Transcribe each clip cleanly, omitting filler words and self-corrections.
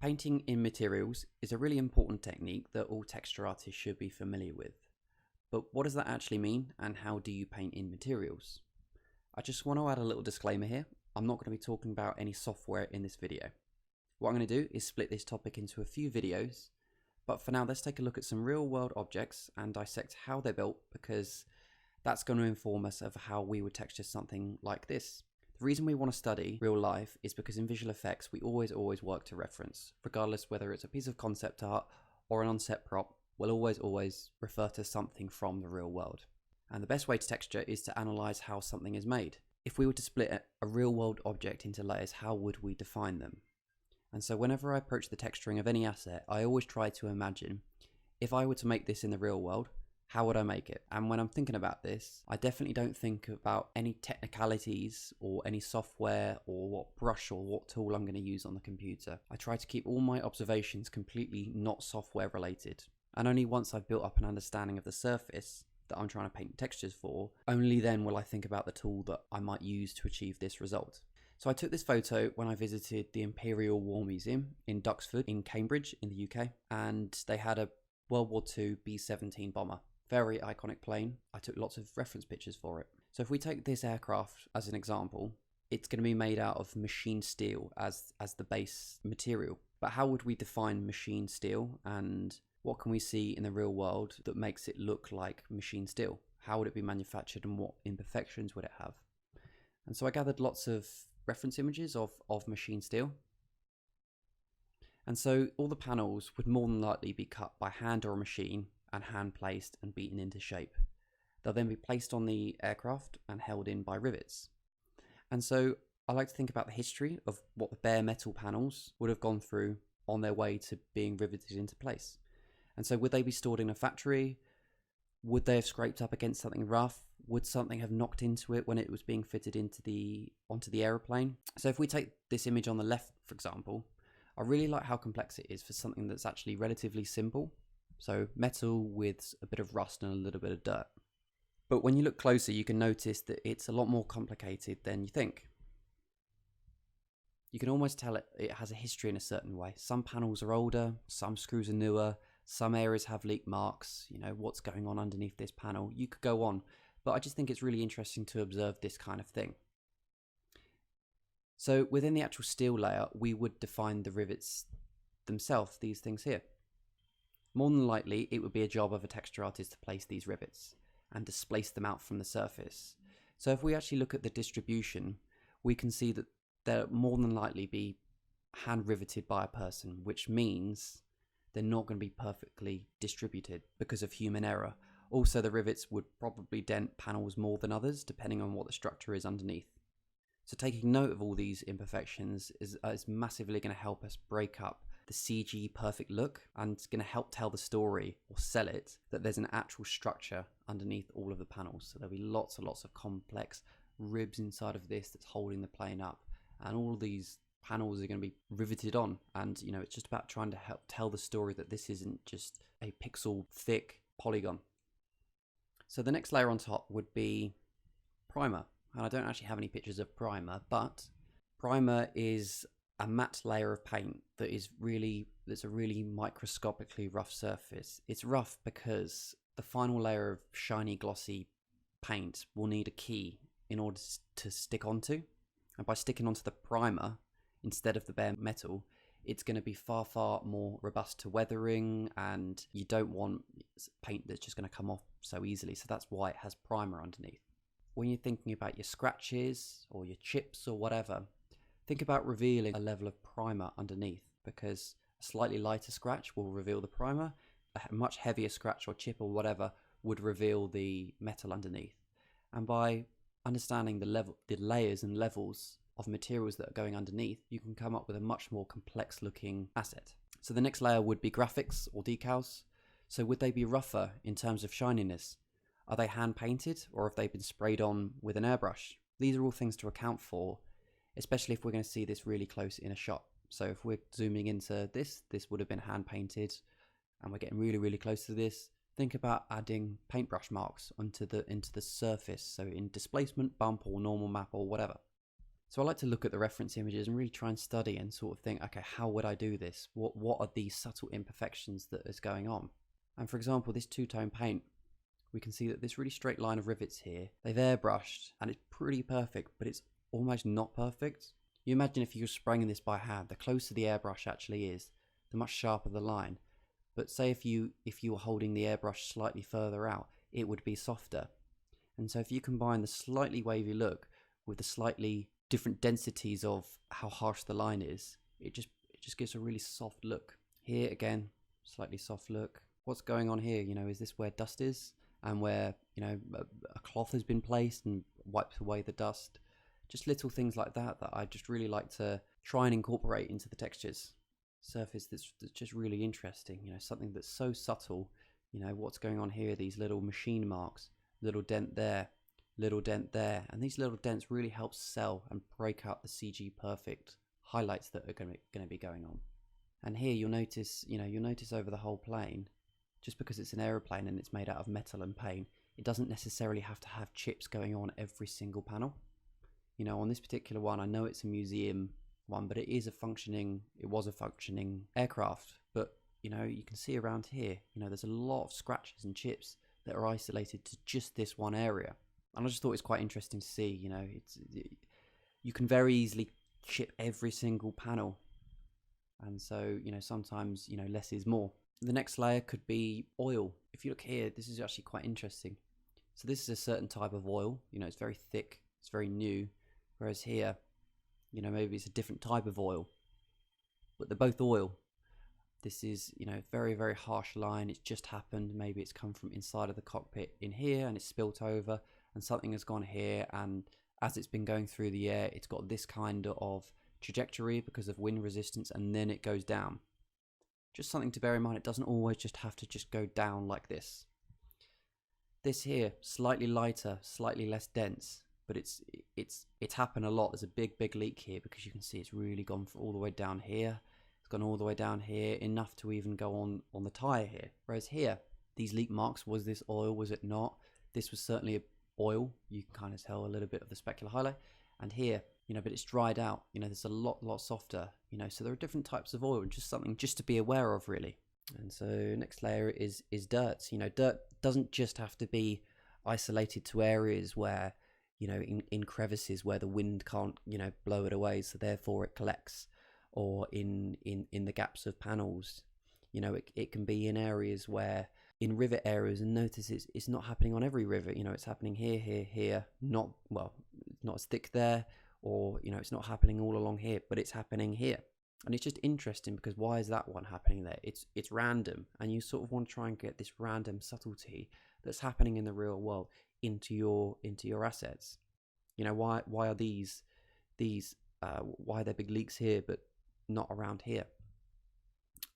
Painting in materials is a really important technique that all texture artists should be familiar with. But what does that actually mean, and how do you paint in materials? I just want to add a little disclaimer here. I'm not going to be talking about any software in this video. What I'm going to do is split this topic into a few videos, but for now let's take a look at some real world objects and dissect how they're built, because that's going to inform us of how we would texture something like this. The reason we want to study real life is because in visual effects we always work to reference. Regardless whether it's a piece of concept art or an on-set prop, we'll always refer to something from the real world. And the best way to texture is to analyze how something is made. If we were to split a real world object into layers, how would we define them? And so whenever I approach the texturing of any asset, I always try to imagine, if I were to make this in the real world, how would I make it? And when I'm thinking about this, I definitely don't think about any technicalities or any software or what brush or what tool I'm going to use on the computer. I try to keep all my observations completely not software related. And only once I've built up an understanding of the surface that I'm trying to paint textures for, only then will I think about the tool that I might use to achieve this result. So I took this photo when I visited the Imperial War Museum in Duxford in Cambridge in the UK, and they had a World War II B-17 bomber. Very iconic plane. I took lots of reference pictures for it. So if we take this aircraft as an example, it's going to be made out of machined steel as the base material. But how would we define machined steel, and what can we see in the real world that makes it look like machined steel? How would it be manufactured, and what imperfections would it have? And so I gathered lots of reference images of machined steel. And so all the panels would more than likely be cut by hand or a machine and hand placed and beaten into shape. They'll then be placed on the aircraft and held in by rivets. And so I like to think about the history of what the bare metal panels would have gone through on their way to being riveted into place. And so would they be stored in a factory? Would they have scraped up against something rough? Would something have knocked into it when it was being fitted onto the aeroplane? So if we take this image on the left, for example, I really like how complex it is for something that's actually relatively simple. So metal with a bit of rust and a little bit of dirt. But when you look closer, you can notice that it's a lot more complicated than you think. You can almost tell it has a history in a certain way. Some panels are older, some screws are newer, some areas have leak marks, you know, what's going on underneath this panel. You could go on, but I just think it's really interesting to observe this kind of thing. So within the actual steel layer, we would define the rivets themselves, these things here. More than likely, it would be a job of a texture artist to place these rivets and displace them out from the surface. So if we actually look at the distribution, we can see that they'll more than likely be hand riveted by a person, which means they're not going to be perfectly distributed because of human error. Also, the rivets would probably dent panels more than others, depending on what the structure is underneath. So taking note of all these imperfections is massively going to help us break up the CG perfect look, and it's going to help tell the story or sell it that there's an actual structure underneath all of the panels. So there'll be lots and lots of complex ribs inside of this that's holding the plane up, and all of these panels are going to be riveted on. And you know, it's just about trying to help tell the story that this isn't just a pixel thick polygon. So the next layer on top would be primer, and I don't actually have any pictures of primer, but primer is a matte layer of paint that's a really microscopically rough surface. It's rough because the final layer of shiny glossy paint will need a key in order to stick onto, and by sticking onto the primer instead of the bare metal, it's going to be far more robust to weathering, and you don't want paint that's just going to come off so easily. So that's why it has primer underneath. When you're thinking about your scratches or your chips or whatever, think about revealing a level of primer underneath, because a slightly lighter scratch will reveal the primer, a much heavier scratch or chip or whatever would reveal the metal underneath. And by understanding the layers and levels of materials that are going underneath, you can come up with a much more complex looking asset. So the next layer would be graphics or decals. So would they be rougher in terms of shininess? Are they hand painted, or have they been sprayed on with an airbrush? These are all things to account for, especially if we're going to see this really close in a shot. So if we're zooming into this would have been hand painted, and we're getting really close to this. Think about adding paintbrush marks into the surface, so in displacement, bump or normal map or whatever. So I like to look at the reference images and really try and study and sort of think, okay, how would I do this? What are these subtle imperfections that is going on? And for example, this two-tone paint, we can see that this really straight line of rivets here, they've airbrushed and it's pretty perfect, but it's almost not perfect. You imagine if you were spraying this by hand, the closer the airbrush actually is, the much sharper the line. But say if you were holding the airbrush slightly further out, it would be softer. And so if you combine the slightly wavy look with the slightly different densities of how harsh the line is, it just gives a really soft look. Here again, slightly soft look. What's going on here? You know, is this where dust is and where, you know, a cloth has been placed and wiped away the dust? Just little things like that I just really like to try and incorporate into the textures. Surface that's just really interesting, you know, something that's so subtle. You know, what's going on here, these little machine marks, little dent there, little dent there, and these little dents really help sell and break out the CG perfect highlights that are going to be going on. And here you'll notice, you know, you'll notice over the whole plane, just because it's an aeroplane and it's made out of metal and paint, it doesn't necessarily have to have chips going on every single panel. You know, on this particular one, I know it's a museum one, but it was a functioning aircraft. But, you know, you can see around here, you know, there's a lot of scratches and chips that are isolated to just this one area. And I just thought it's quite interesting to see, you know, you can very easily chip every single panel. And so, you know, sometimes, you know, less is more. The next layer could be oil. If you look here, this is actually quite interesting. So this is a certain type of oil, you know, it's very thick, it's very new. Whereas here, you know, maybe it's a different type of oil, but they're both oil. This is, you know, very, very harsh line. It's just happened. Maybe it's come from inside of the cockpit in here and it's spilt over and something has gone here. And as it's been going through the air, it's got this kind of trajectory because of wind resistance, and then it goes down. Just something to bear in mind. It doesn't always just have to just go down like this. This here, slightly lighter, slightly less dense, but it's happened a lot. There's a big leak here because you can see it's really gone all the way down here. It's gone all the way down here, enough to even go on the tire here. Whereas here, these leak marks, was this oil, was it not? This was certainly oil. You can kind of tell a little bit of the specular highlight. And here, you know, but it's dried out. You know, there's a lot softer, you know, so there are different types of oil, just something just to be aware of, really. And so next layer is dirt. You know, dirt doesn't just have to be isolated to areas where, you know, in crevices where the wind can't, you know, blow it away, so therefore it collects, or in the gaps of panels. You know, it can be in areas where, in rivet areas, and notice it's not happening on every rivet. You know, it's happening here, not as thick there, or, you know, it's not happening all along here, but it's happening here. And it's just interesting because why is that one happening there? It's random, and you sort of want to try and get this random subtlety that's happening in the real world into your assets. You know, why are these why are there big leaks here but not around here?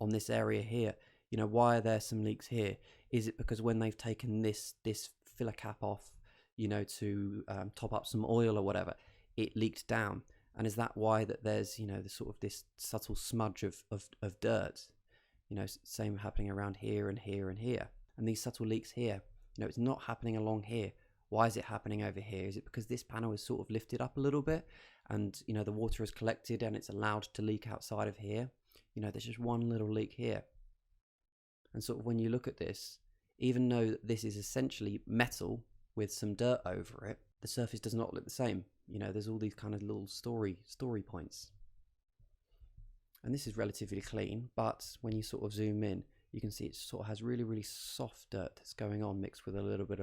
On this area here, you know, why are there some leaks here? Is it because when they've taken this filler cap off, you know, to top up some oil or whatever, it leaked down? And is that why that there's, you know, the sort of this subtle smudge of dirt? You know, same happening around here and here and here. And these subtle leaks here, you know, it's not happening along here. Why is it happening over here? Is it because this panel is sort of lifted up a little bit and, you know, the water is collected and it's allowed to leak outside of here? You know, there's just one little leak here. And sort of when you look at this, even though this is essentially metal with some dirt over it, the surface does not look the same. You know, there's all these kind of little story points. And this is relatively clean, but when you sort of zoom in, you can see it sort of has really soft dirt that's going on, mixed with a little bit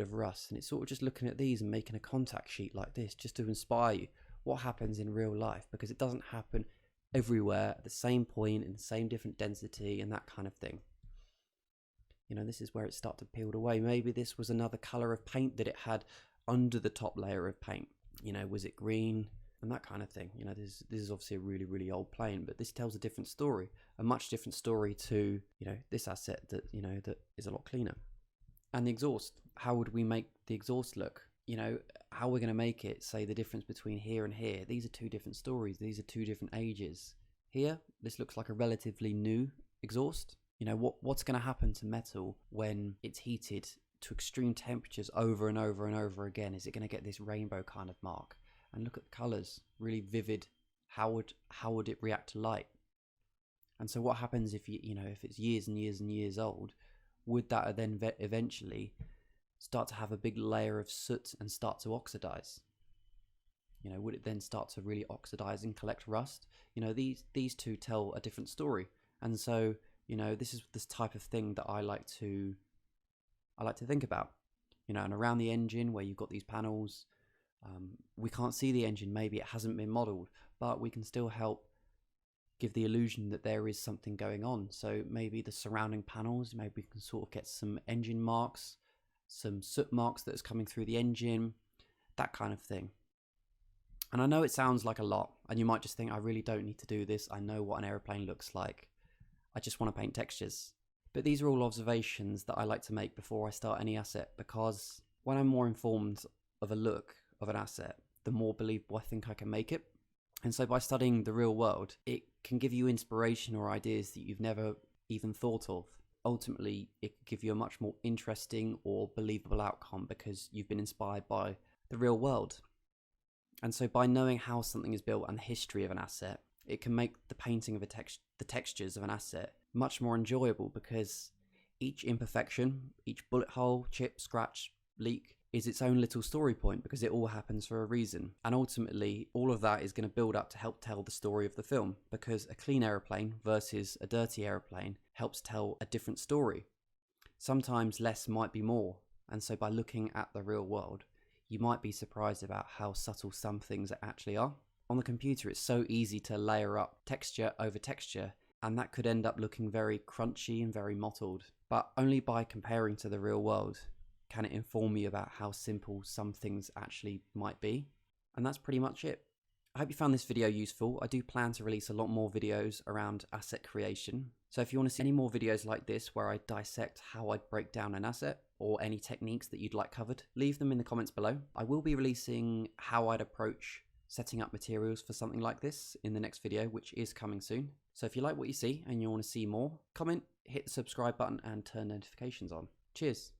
of rust. And it's sort of just looking at these and making a contact sheet like this just to inspire you what happens in real life, because it doesn't happen everywhere at the same point in the same different density and that kind of thing. You know, this is where it started to peel away. Maybe this was another color of paint that it had under the top layer of paint. You know, was it green and that kind of thing? You know, this is obviously a really old plane, but this tells a different story, a much different story to, you know, this asset that, you know, that is a lot cleaner. And the exhaust, how would we make the exhaust look? You know, how we're going to make it, say, the difference between here and here. These are two different stories. These are two different ages. Here, this looks like a relatively new exhaust. You know, what's going to happen to metal when it's heated to extreme temperatures over and over and over again? Is it going to get this rainbow kind of mark? And look at the colors, really vivid. How would it react to light? And so what happens if if it's years and years and years old? Would that then eventually start to have a big layer of soot and start to oxidize? Would it then start to really oxidize and collect rust? These two tell a different story. And so, this is this type of thing that I like to think about. And around the engine where you've got these panels, we can't see the engine, maybe it hasn't been modeled, but we can still help give the illusion that there is something going on. So maybe the surrounding panels, maybe we can sort of get some engine marks, some soot marks that's coming through the engine, that kind of thing. And I know it sounds like a lot, and you might just think, I really don't need to do this. I know what an aeroplane looks like. I just want to paint textures. But these are all observations that I like to make before I start any asset, because when I'm more informed of a look of an asset, the more believable I think I can make it. And so by studying the real world, it can give you inspiration or ideas that you've never even thought of. Ultimately, it could give you a much more interesting or believable outcome because you've been inspired by the real world. And so by knowing how something is built and the history of an asset, it can make the painting of the textures of an asset much more enjoyable, because each imperfection, each bullet hole, chip, scratch, leak is its own little story point, because it all happens for a reason. And ultimately, all of that is going to build up to help tell the story of the film, because a clean aeroplane versus a dirty aeroplane helps tell a different story. Sometimes less might be more. And so by looking at the real world, you might be surprised about how subtle some things actually are. On the computer, it's so easy to layer up texture over texture, and that could end up looking very crunchy and very mottled. But only by comparing to the real world can it inform you about how simple some things actually might be. And that's pretty much it. I hope you found this video useful. I do plan to release a lot more videos around asset creation. So if you want to see any more videos like this where I dissect how I'd break down an asset, or any techniques that you'd like covered, leave them in the comments below. I will be releasing how I'd approach setting up materials for something like this in the next video, which is coming soon. So if you like what you see and you want to see more, comment, hit the subscribe button and turn notifications on. Cheers.